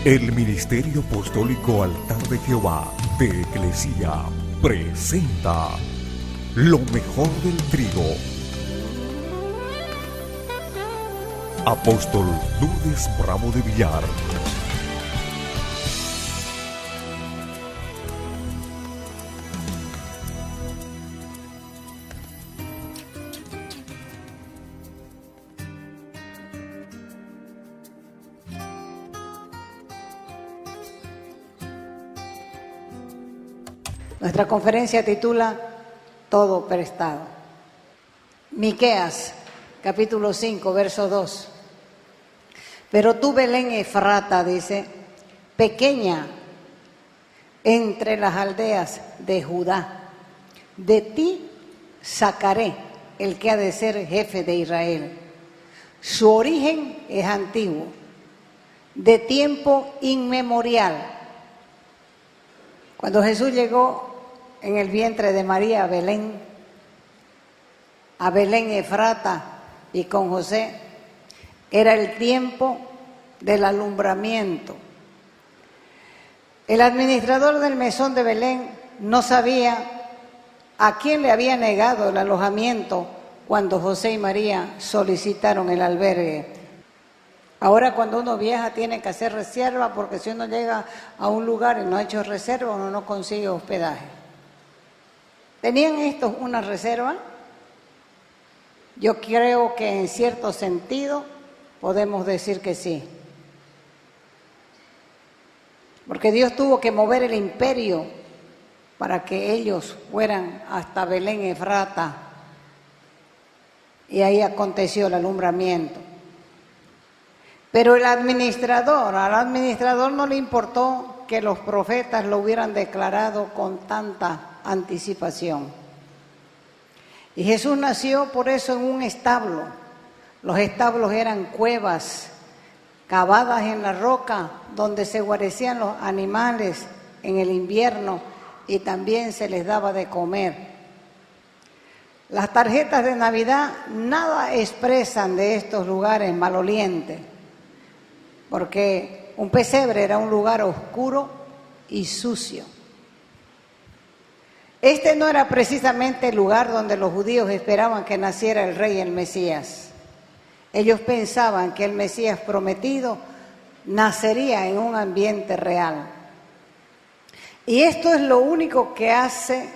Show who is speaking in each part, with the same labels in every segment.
Speaker 1: El Ministerio Apostólico Altar de Jehová de Eclesia presenta lo mejor del trigo. Apóstol Lourdes Bravo de Villar.
Speaker 2: Nuestra conferencia titula Todo prestado. Miqueas, capítulo 5, verso 2. Pero tú, Belén Efrata, dice, pequeña entre las aldeas de Judá, de ti sacaré el que ha de ser jefe de Israel. Su origen es antiguo, de tiempo inmemorial. Cuando Jesús llegó en el vientre de María a Belén Efrata y con José, era el tiempo del alumbramiento. El administrador del mesón de Belén no sabía a quién le había negado el alojamiento cuando José y María solicitaron el albergue. Ahora cuando uno viaja tiene que hacer reserva, porque si uno llega a un lugar y no ha hecho reserva, uno no consigue hospedaje. ¿Tenían estos una reserva? Yo creo que en cierto sentido podemos decir que sí. Porque Dios tuvo que mover el imperio para que ellos fueran hasta Belén Efrata. Y ahí aconteció el alumbramiento. Pero al administrador no le importó que los profetas lo hubieran declarado con tanta anticipación. Y Jesús nació por eso en un establo. Los establos eran cuevas cavadas en la roca donde se guarecían los animales en el invierno y también se les daba de comer. Las tarjetas de Navidad nada expresan de estos lugares malolientes, porque un pesebre era un lugar oscuro y sucio. Este no era precisamente el lugar donde los judíos esperaban que naciera el rey, el Mesías. Ellos pensaban que el Mesías prometido nacería en un ambiente real. Y esto es lo único que hace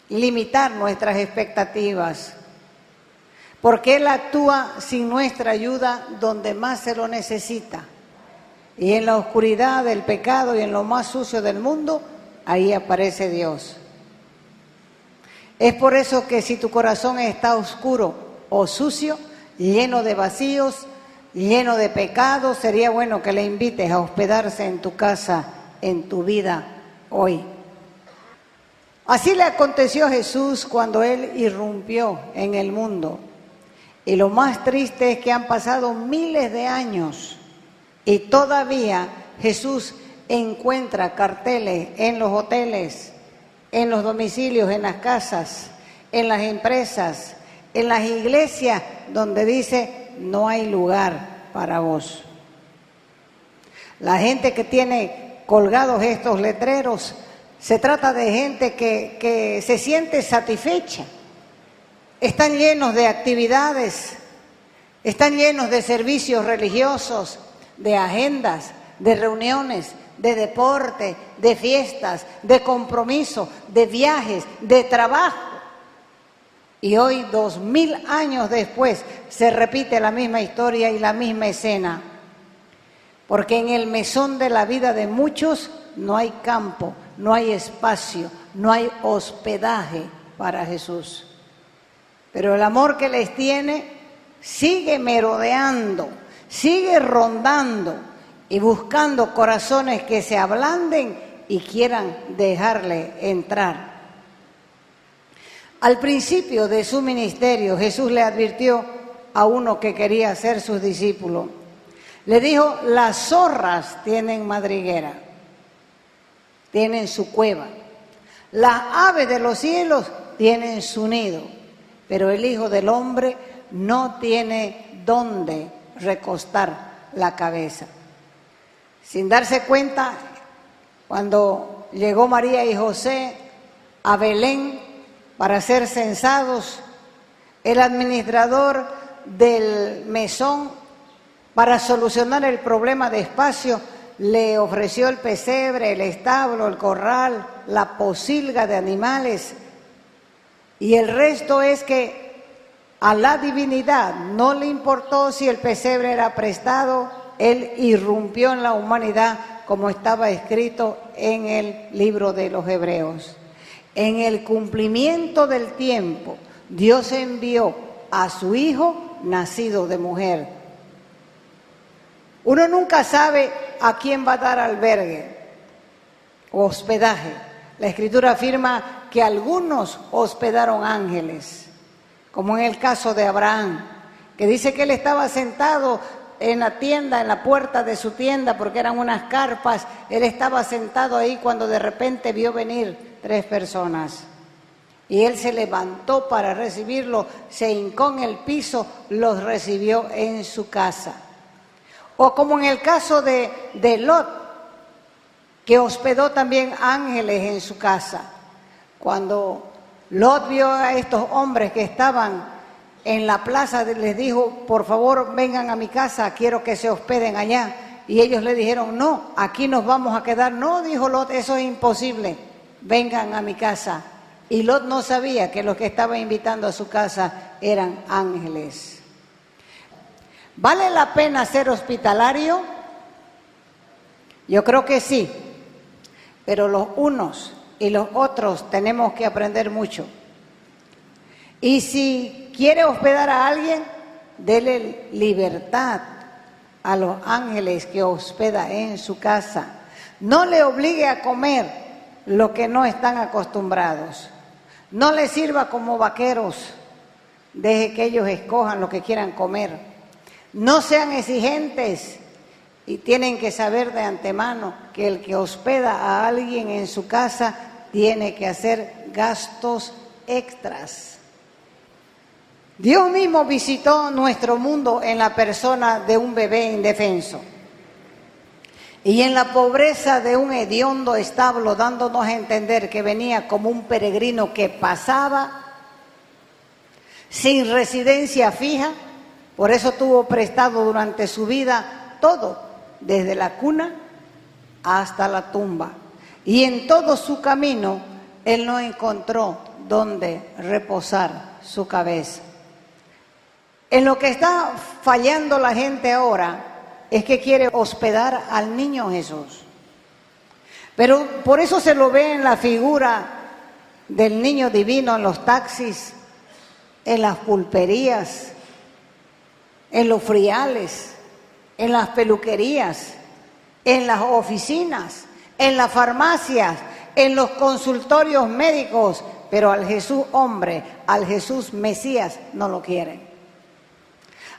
Speaker 2: limitar nuestras expectativas, porque Él actúa sin nuestra ayuda donde más se lo necesita. Y en la oscuridad del pecado y en lo más sucio del mundo, ahí aparece Dios. Es por eso que si tu corazón está oscuro o sucio, lleno de vacíos, lleno de pecados, sería bueno que le invites a hospedarse en tu casa, en tu vida hoy. Así le aconteció a Jesús cuando Él irrumpió en el mundo. Y lo más triste es que han pasado miles de años y todavía Jesús encuentra carteles en los hoteles, en los domicilios, en las casas, en las empresas, en las iglesias, donde dice, no hay lugar para vos. La gente que tiene colgados estos letreros, se trata de gente que se siente satisfecha. Están llenos de actividades, están llenos de servicios religiosos, de agendas, de reuniones, de deporte, de fiestas, de compromiso, de viajes, de trabajo. Y hoy, 2000 años después, se repite la misma historia y la misma escena. Porque en el mesón de la vida de muchos no hay campo, no hay espacio, no hay hospedaje para Jesús. Pero el amor que les tiene sigue merodeando, sigue rondando y buscando corazones que se ablanden y quieran dejarle entrar. Al principio de su ministerio, Jesús le advirtió a uno que quería ser su discípulo. Le dijo, las zorras tienen madriguera, tienen su cueva. Las aves de los cielos tienen su nido. Pero el Hijo del Hombre no tiene dónde recostar la cabeza. Sin darse cuenta, cuando llegó María y José a Belén para ser censados, el administrador del mesón, para solucionar el problema de espacio, le ofreció el pesebre, el establo, el corral, la posilga de animales. Y el resto es que a la divinidad no le importó si el pesebre era prestado. Él irrumpió en la humanidad, como estaba escrito en el libro de los Hebreos. En el cumplimiento del tiempo, Dios envió a su Hijo nacido de mujer. Uno nunca sabe a quién va a dar albergue o hospedaje. La Escritura afirma que algunos hospedaron ángeles, como en el caso de Abraham, que dice que él estaba sentado en la tienda, en la puerta de su tienda, porque eran unas carpas. Él estaba sentado ahí cuando de repente vio venir 3 personas. Y él se levantó para recibirlo, se hincó en el piso, los recibió en su casa. O como en el caso de Lot, que hospedó también ángeles en su casa. Cuando Lot vio a estos hombres que estaban en la plaza, les dijo: por favor, vengan a mi casa, quiero que se hospeden allá. Y ellos le dijeron: no, aquí nos vamos a quedar. No, dijo Lot, eso es imposible, vengan a mi casa. Y Lot no sabía que los que estaba invitando a su casa eran ángeles. ¿Vale la pena ser hospitalario? Yo creo que sí, pero los unos y los otros tenemos que aprender mucho. Y si quiere hospedar a alguien, dele libertad a los ángeles que hospeda en su casa. No le obligue a comer lo que no están acostumbrados. No les sirva como vaqueros. Deje que ellos escojan lo que quieran comer. No sean exigentes, y tienen que saber de antemano que el que hospeda a alguien en su casa tiene que hacer gastos extras. Dios mismo visitó nuestro mundo en la persona de un bebé indefenso y en la pobreza de un hediondo establo, dándonos a entender que venía como un peregrino que pasaba sin residencia fija. Por eso tuvo prestado durante su vida todo, desde la cuna hasta la tumba. Y en todo su camino, él no encontró donde reposar su cabeza. En lo que está fallando la gente ahora es que quiere hospedar al niño Jesús. Pero por eso se lo ve en la figura del niño divino en los taxis, en las pulperías, en los friales, en las peluquerías, en las oficinas, en las farmacias, en los consultorios médicos, pero al Jesús hombre, al Jesús Mesías, no lo quieren.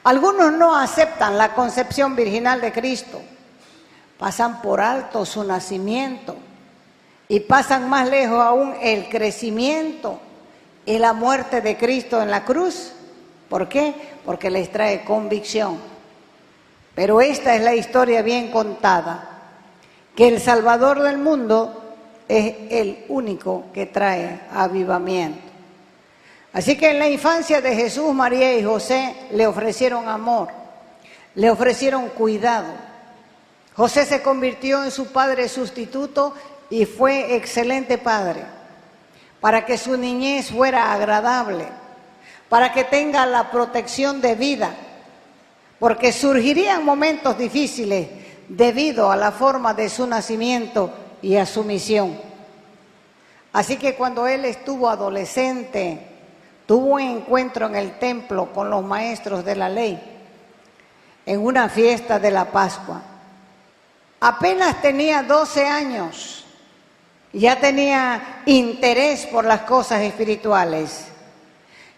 Speaker 2: Algunos no aceptan la concepción virginal de Cristo, pasan por alto su nacimiento y pasan más lejos aún el crecimiento y la muerte de Cristo en la cruz. ¿Por qué? Porque les trae convicción. Pero esta es la historia bien contada, que el Salvador del mundo es el único que trae avivamiento. Así que en la infancia de Jesús, María y José le ofrecieron amor, le ofrecieron cuidado. José se convirtió en su padre sustituto y fue excelente padre, para que su niñez fuera agradable, para que tenga la protección de vida, porque surgirían momentos difíciles debido a la forma de su nacimiento y a su misión. Así que cuando él estuvo adolescente, tuvo un encuentro en el templo con los maestros de la ley, en una fiesta de la Pascua. Apenas tenía 12 años, ya tenía interés por las cosas espirituales.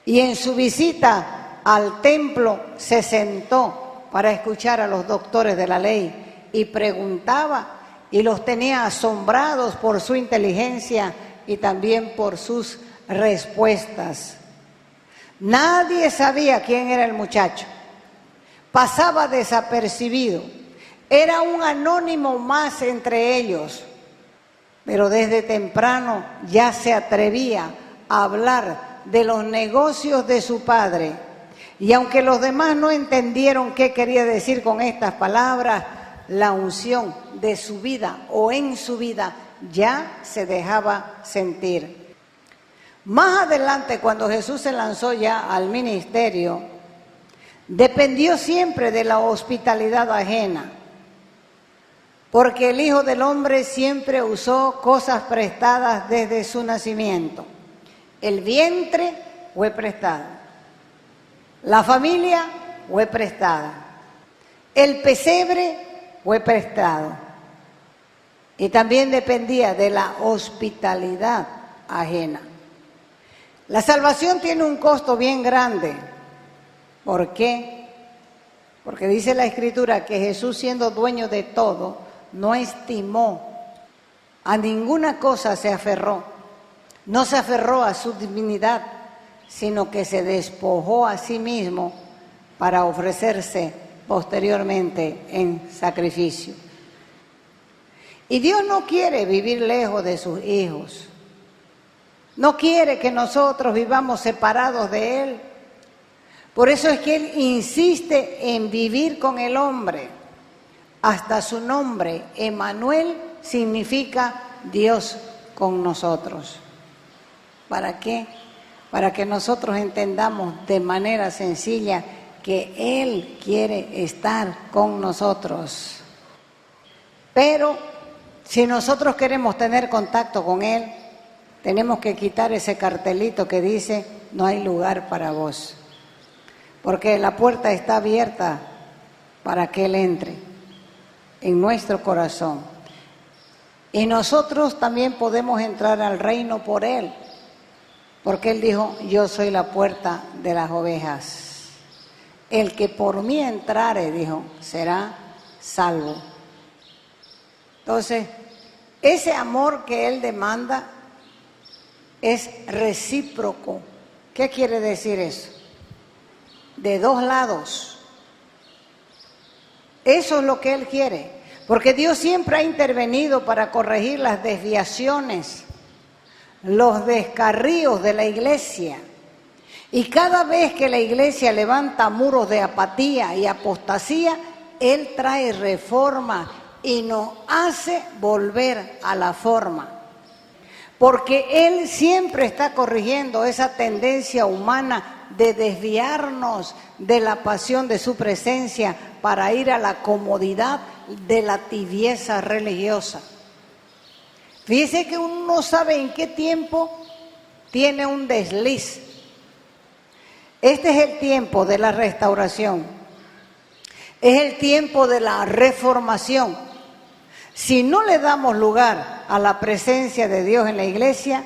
Speaker 2: Y en su visita al templo se sentó para escuchar a los doctores de la ley y preguntaba, y los tenía asombrados por su inteligencia y también por sus respuestas. Nadie sabía quién era el muchacho, pasaba desapercibido. Era un anónimo más entre ellos, pero desde temprano ya se atrevía a hablar de los negocios de su padre. Y aunque los demás no entendieron qué quería decir con estas palabras, la unción de su vida o en su vida ya se dejaba sentir. Más adelante, cuando Jesús se lanzó ya al ministerio, dependió siempre de la hospitalidad ajena, porque el Hijo del Hombre siempre usó cosas prestadas desde su nacimiento. El vientre fue prestado, la familia fue prestada, el pesebre fue prestado, y también dependía de la hospitalidad ajena. La salvación tiene un costo bien grande. ¿Por qué? Porque dice la Escritura que Jesús, siendo dueño de todo, no estimó, a ninguna cosa se aferró, no se aferró a su divinidad, sino que se despojó a sí mismo para ofrecerse posteriormente en sacrificio. Y Dios no quiere vivir lejos de sus hijos, no quiere que nosotros vivamos separados de Él. Por eso es que Él insiste en vivir con el hombre. Hasta su nombre, Emmanuel, significa Dios con nosotros. ¿Para qué? Para que nosotros entendamos de manera sencilla que Él quiere estar con nosotros. Pero si nosotros queremos tener contacto con Él, tenemos que quitar ese cartelito que dice: no hay lugar para vos. Porque la puerta está abierta para que Él entre en nuestro corazón. Y nosotros también podemos entrar al reino por Él, porque Él dijo: yo soy la puerta de las ovejas. El que por mí entrare, dijo, será salvo. Entonces, ese amor que Él demanda es recíproco. ¿Qué quiere decir eso? De dos lados. Eso es lo que Él quiere, porque Dios siempre ha intervenido para corregir las desviaciones, los descarríos de la iglesia. Y cada vez que la iglesia levanta muros de apatía y apostasía, Él trae reforma y nos hace volver a la forma. Porque Él siempre está corrigiendo esa tendencia humana de desviarnos de la pasión de su presencia para ir a la comodidad de la tibieza religiosa. Fíjese que uno no sabe en qué tiempo tiene un desliz. Este es el tiempo de la restauración, es el tiempo de la reformación. Si no le damos lugar a la presencia de Dios en la iglesia,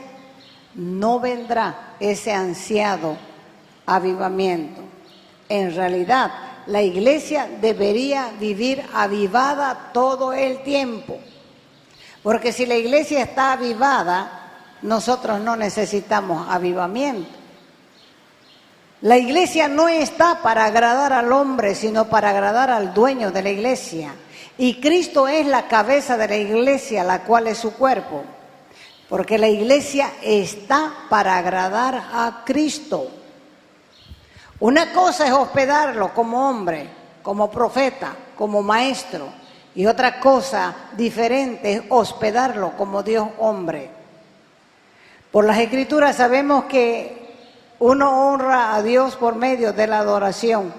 Speaker 2: no vendrá ese ansiado avivamiento. En realidad, la iglesia debería vivir avivada todo el tiempo, porque si la iglesia está avivada, nosotros no necesitamos avivamiento. La iglesia no está para agradar al hombre, sino para agradar al dueño de la iglesia. Y Cristo es la cabeza de la iglesia, la cual es su cuerpo. Porque la iglesia está para agradar a Cristo. Una cosa es hospedarlo como hombre, como profeta, como maestro. Y otra cosa diferente es hospedarlo como Dios hombre. Por las Escrituras sabemos que uno honra a Dios por medio de la adoración.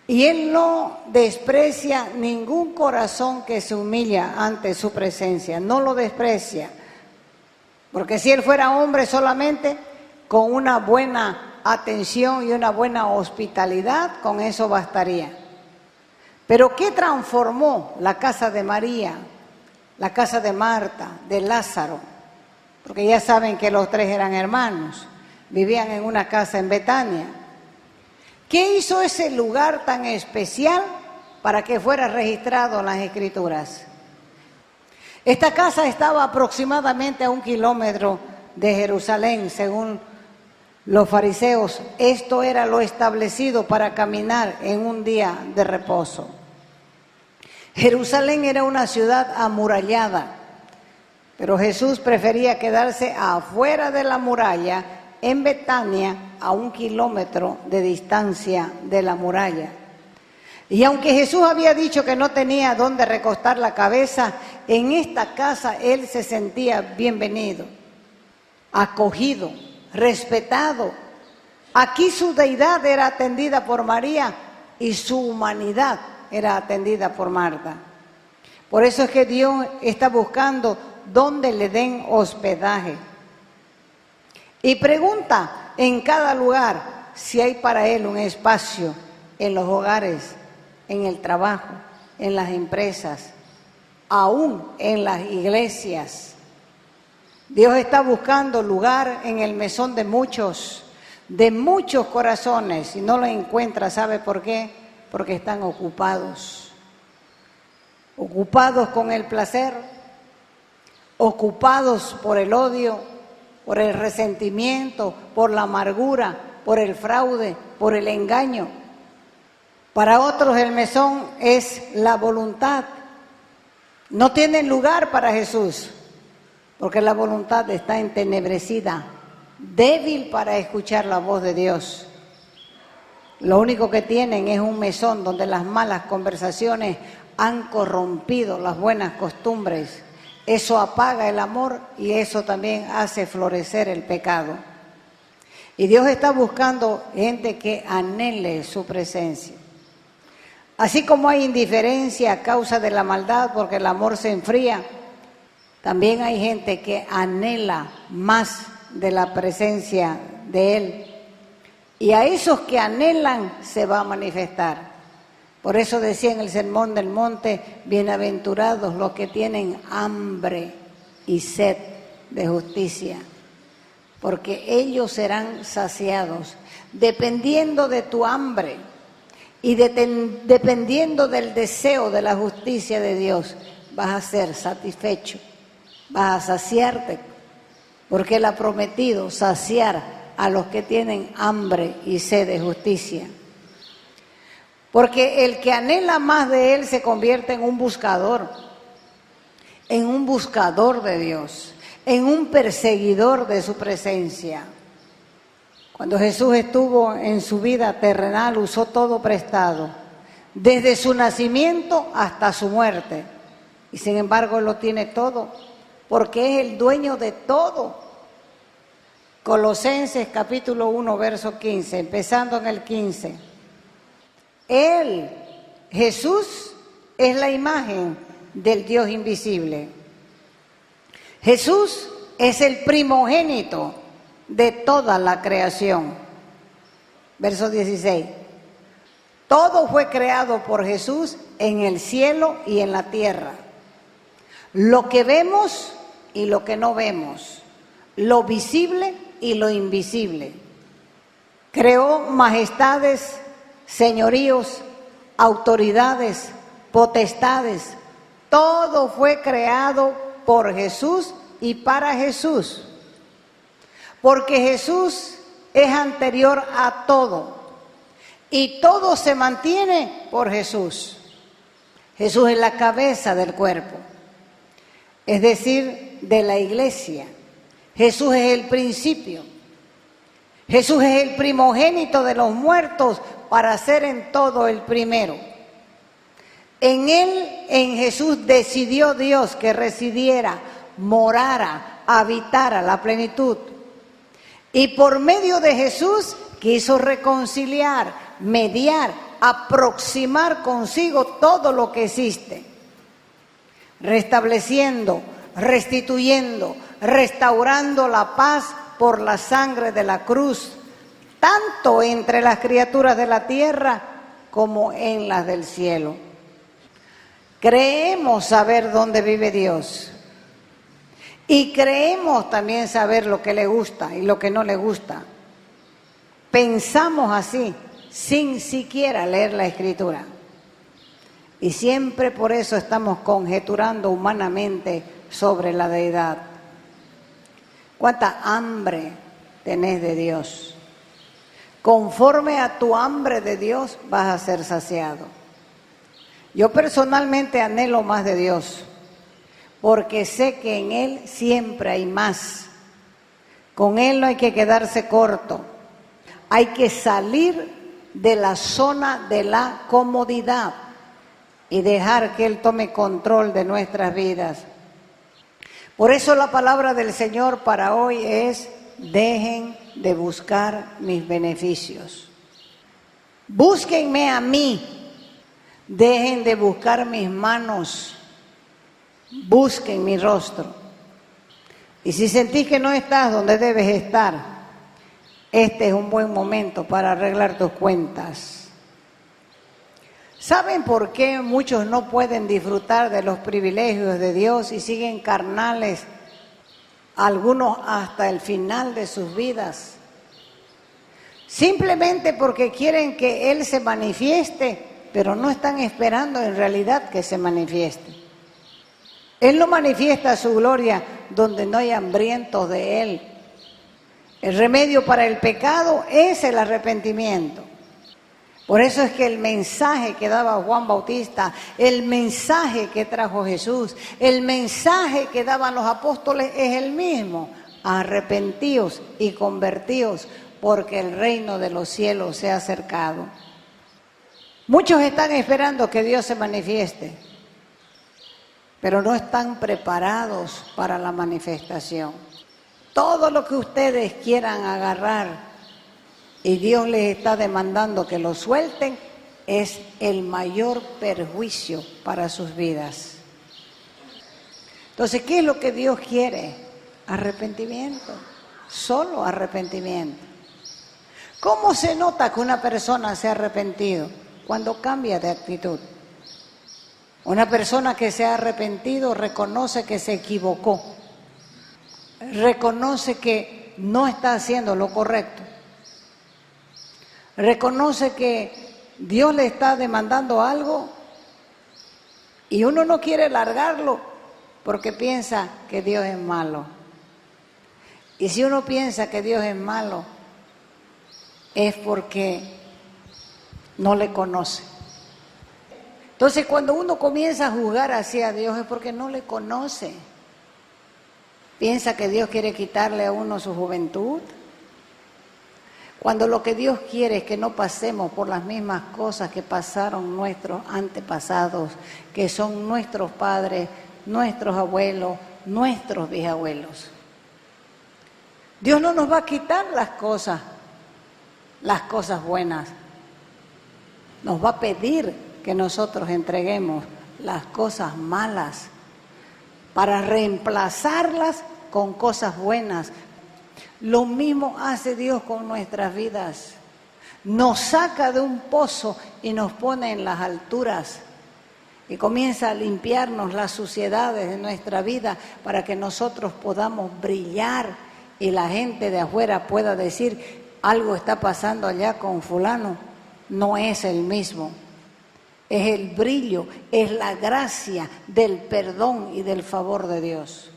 Speaker 2: Y Él no desprecia ningún corazón que se humilla ante su presencia, no lo desprecia. Porque si Él fuera hombre solamente, con una buena atención y una buena hospitalidad, con eso bastaría. Pero ¿qué transformó la casa de María, la casa de Marta, de Lázaro? Porque ya saben que los tres eran hermanos, vivían en una casa en Betania. ¿Qué hizo ese lugar tan especial para que fuera registrado en las Escrituras? Esta casa estaba aproximadamente a 1 kilómetro de Jerusalén, según los fariseos. Esto era lo establecido para caminar en un día de reposo. Jerusalén era una ciudad amurallada, pero Jesús prefería quedarse afuera de la muralla, en Betania, a 1 kilómetro de distancia de la muralla. Y aunque Jesús había dicho que no tenía dónde recostar la cabeza, en esta casa él se sentía bienvenido, acogido, respetado. Aquí su deidad era atendida por María y su humanidad era atendida por Marta. Por eso es que Dios está buscando dónde le den hospedaje. Y pregunta en cada lugar si hay para él un espacio en los hogares, en el trabajo, en las empresas, aún en las iglesias. Dios está buscando lugar en el mesón de muchos corazones, y no lo encuentra. ¿Sabe por qué? Porque están ocupados con el placer, ocupados por el odio, por el resentimiento, por la amargura, por el fraude, por el engaño. Para otros el mesón es la voluntad. No tienen lugar para Jesús, porque la voluntad está entenebrecida, débil para escuchar la voz de Dios. Lo único que tienen es un mesón donde las malas conversaciones han corrompido las buenas costumbres. Eso apaga el amor y eso también hace florecer el pecado. Y Dios está buscando gente que anhele su presencia. Así como hay indiferencia a causa de la maldad porque el amor se enfría, también hay gente que anhela más de la presencia de Él. Y a esos que anhelan se va a manifestar. Por eso decía en el Sermón del Monte, bienaventurados los que tienen hambre y sed de justicia, porque ellos serán saciados. Dependiendo de tu hambre y dependiendo del deseo de la justicia de Dios, vas a ser satisfecho, vas a saciarte, porque Él ha prometido saciar a los que tienen hambre y sed de justicia. Porque el que anhela más de Él se convierte en un buscador de Dios, en un perseguidor de su presencia. Cuando Jesús estuvo en su vida terrenal, usó todo prestado, desde su nacimiento hasta su muerte. Y sin embargo, Él lo tiene todo, porque es el dueño de todo. Colosenses capítulo 1, verso 15, empezando en el 15. Él, Jesús, es la imagen del Dios invisible. Jesús es el primogénito de toda la creación. Verso 16. Todo fue creado por Jesús en el cielo y en la tierra. Lo que vemos y lo que no vemos, lo visible y lo invisible. Creó majestades, señoríos, autoridades, potestades. Todo fue creado por Jesús y para Jesús. Porque Jesús es anterior a todo. Y todo se mantiene por Jesús. Jesús es la cabeza del cuerpo, es decir, de la iglesia. Jesús es el principio. Jesús es el primogénito de los muertos para ser en todo el primero. En Él, en Jesús, decidió Dios que residiera, morara, habitara la plenitud. Y por medio de Jesús quiso reconciliar, mediar, aproximar consigo todo lo que existe, restableciendo, restituyendo, restaurando la paz por la sangre de la cruz, tanto entre las criaturas de la tierra como en las del cielo. Creemos saber dónde vive Dios y creemos también saber lo que le gusta y lo que no le gusta. Pensamos así sin siquiera leer la Escritura y siempre por eso estamos conjeturando humanamente sobre la deidad. ¿Cuánta hambre tenés de Dios? Conforme a tu hambre de Dios vas a ser saciado. Yo personalmente anhelo más de Dios, porque sé que en Él siempre hay más. Con Él no hay que quedarse corto, hay que salir de la zona de la comodidad y dejar que Él tome control de nuestras vidas. Por eso la palabra del Señor para hoy es: dejen de buscar mis beneficios. Búsquenme a mí, dejen de buscar mis manos, busquen mi rostro. Y si sentís que no estás donde debes estar, este es un buen momento para arreglar tus cuentas. ¿Saben por qué muchos no pueden disfrutar de los privilegios de Dios y siguen carnales, algunos hasta el final de sus vidas? Simplemente porque quieren que Él se manifieste, pero no están esperando en realidad que se manifieste. Él no manifiesta su gloria donde no hay hambrientos de Él. El remedio para el pecado es el arrepentimiento. Por eso es que el mensaje que daba Juan Bautista, el mensaje que trajo Jesús, el mensaje que daban los apóstoles es el mismo: arrepentíos y convertíos, porque el reino de los cielos se ha acercado. Muchos están esperando que Dios se manifieste, pero no están preparados para la manifestación. Todo lo que ustedes quieran agarrar y Dios les está demandando que lo suelten, es el mayor perjuicio para sus vidas. Entonces, ¿qué es lo que Dios quiere? Arrepentimiento, solo arrepentimiento. ¿Cómo se nota que una persona se ha arrepentido? Cuando cambia de actitud. Una persona que se ha arrepentido reconoce que se equivocó, reconoce que no está haciendo lo correcto, reconoce que Dios le está demandando algo y uno no quiere largarlo porque piensa que Dios es malo. Y si uno piensa que Dios es malo, es porque no le conoce. Entonces, cuando uno comienza a juzgar hacia Dios es porque no le conoce. Piensa que Dios quiere quitarle a uno su juventud. Cuando lo que Dios quiere es que no pasemos por las mismas cosas que pasaron nuestros antepasados, que son nuestros padres, nuestros abuelos, nuestros bisabuelos. Dios no nos va a quitar las cosas buenas. Nos va a pedir que nosotros entreguemos las cosas malas para reemplazarlas con cosas buenas. Lo mismo hace Dios con nuestras vidas. Nos saca de un pozo y nos pone en las alturas y comienza a limpiarnos las suciedades de nuestra vida para que nosotros podamos brillar y la gente de afuera pueda decir: algo está pasando allá con fulano, no es el mismo. Es el brillo, es la gracia del perdón y del favor de Dios.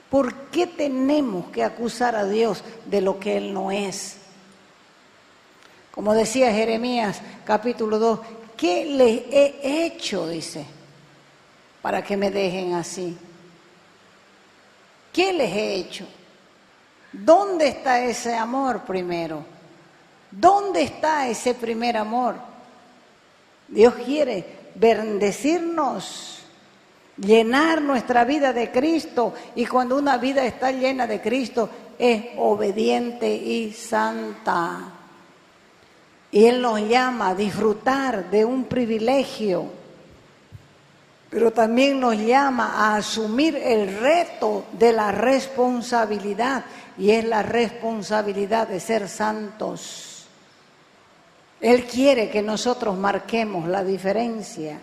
Speaker 2: ¿Por qué tenemos que acusar a Dios de lo que Él no es? Como decía Jeremías capítulo 2, ¿qué les he hecho? Dice, para que me dejen así. ¿Qué les he hecho? ¿Dónde está ese amor primero? ¿Dónde está ese primer amor? Dios quiere bendecirnos, llenar nuestra vida de Cristo, y cuando una vida está llena de Cristo es obediente y santa. Y Él nos llama a disfrutar de un privilegio, pero también nos llama a asumir el reto de la responsabilidad, y es la responsabilidad de ser santos. Él quiere que nosotros marquemos la diferencia.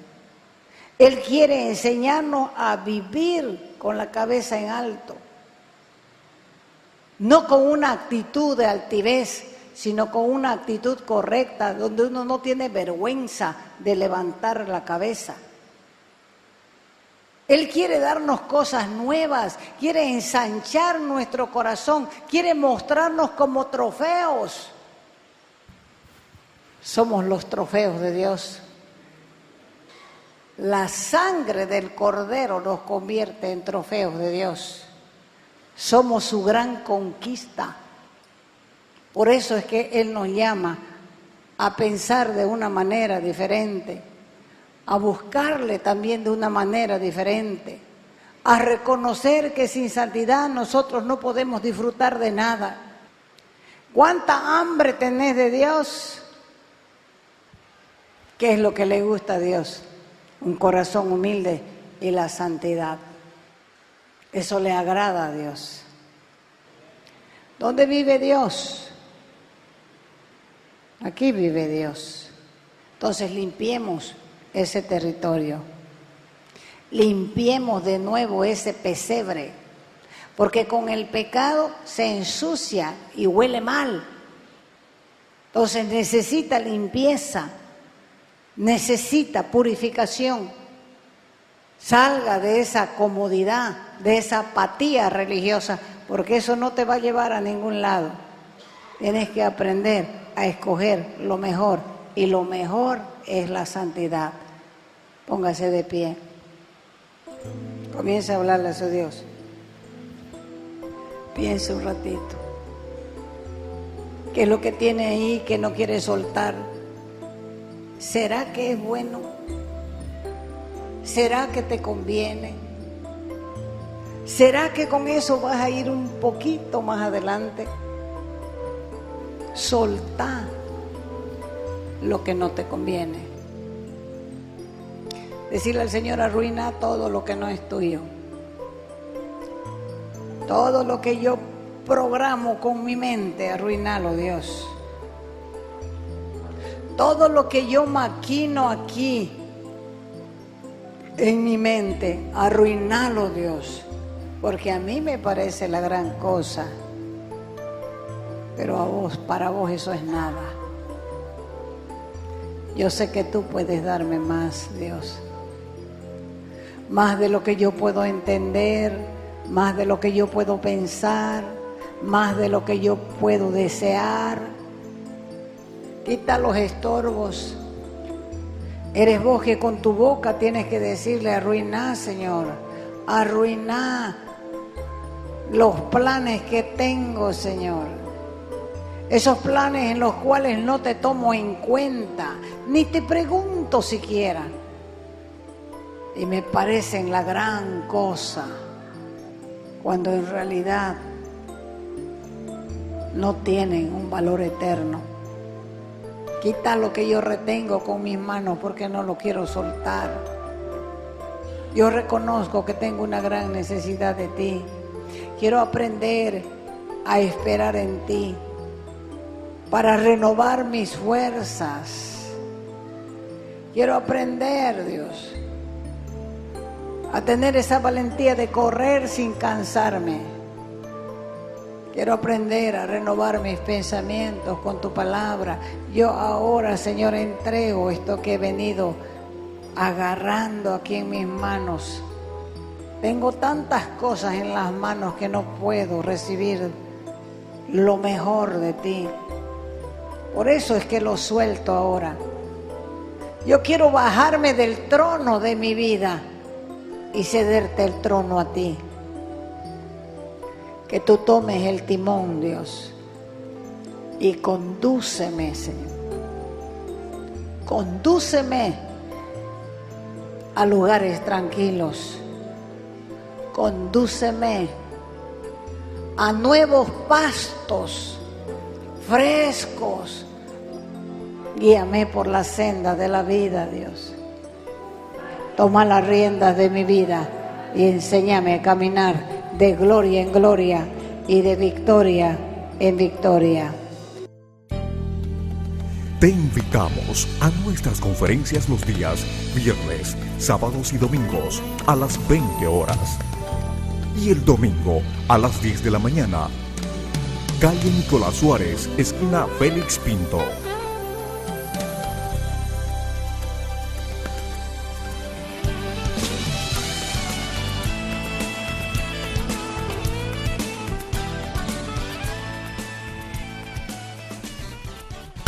Speaker 2: Él quiere enseñarnos a vivir con la cabeza en alto. No con una actitud de altivez, sino con una actitud correcta, donde uno no tiene vergüenza de levantar la cabeza. Él quiere darnos cosas nuevas, quiere ensanchar nuestro corazón, quiere mostrarnos como trofeos. Somos los trofeos de Dios. La sangre del Cordero nos convierte en trofeos de Dios. Somos su gran conquista. Por eso es que Él nos llama a pensar de una manera diferente, a buscarle también de una manera diferente, a reconocer que sin santidad nosotros no podemos disfrutar de nada. ¿Cuánta hambre tenés de Dios? ¿Qué es lo que le gusta a Dios? Un corazón humilde y la santidad. Eso le agrada a Dios. ¿Dónde vive Dios? Aquí vive Dios. Entonces limpiemos ese territorio. Limpiemos de nuevo ese pesebre. Porque con el pecado se ensucia y huele mal. Entonces necesita limpieza. Necesita purificación. Salga de esa comodidad, de esa apatía religiosa, porque eso no te va a llevar a ningún lado. Tienes que aprender a escoger lo mejor, y lo mejor es la santidad. Póngase de pie. Comience a hablarle a su Dios. Piense un ratito. ¿Qué es lo que tiene ahí que no quiere soltar? ¿Será que es bueno? ¿Será que te conviene? ¿Será que con eso vas a ir un poquito más adelante? Soltá lo que no te conviene. Decirle al Señor, arruina todo lo que no es tuyo. Todo lo que yo programo con mi mente, arruinalo, Dios. Todo lo que yo maquino aquí en mi mente, arruinalo, Dios, porque a mí me parece la gran cosa, pero a vos, para vos eso es nada. Yo sé que tú puedes darme más, Dios, más de lo que yo puedo entender, más de lo que yo puedo pensar, más de lo que yo puedo desear. Quita los estorbos. Eres vos que con tu boca tienes que decirle, arruiná, Señor, arruiná los planes que tengo, Señor. Esos planes en los cuales no te tomo en cuenta, ni te pregunto siquiera. Y me parecen la gran cosa, cuando en realidad no tienen un valor eterno. Quita lo que yo retengo con mis manos porque no lo quiero soltar. Yo reconozco que tengo una gran necesidad de ti. Quiero aprender a esperar en ti para renovar mis fuerzas. Quiero aprender, Dios, a tener esa valentía de correr sin cansarme. Quiero aprender a renovar mis pensamientos con tu palabra. Yo ahora, Señor, entrego esto que he venido agarrando aquí en mis manos. Tengo tantas cosas en las manos que no puedo recibir lo mejor de ti. Por eso es que lo suelto ahora. Yo quiero bajarme del trono de mi vida y cederte el trono a ti. Que tú tomes el timón, Dios, y condúceme, Señor. Condúceme a lugares tranquilos. Condúceme a nuevos pastos frescos. Guíame por la senda de la vida, Dios. Toma las riendas de mi vida y enséñame a caminar de gloria en gloria y de victoria en victoria.
Speaker 1: Te invitamos a nuestras conferencias los días viernes, sábados y domingos a las 20 horas. Y el domingo a las 10 de la mañana. Calle Nicolás Suárez, esquina Félix Pinto.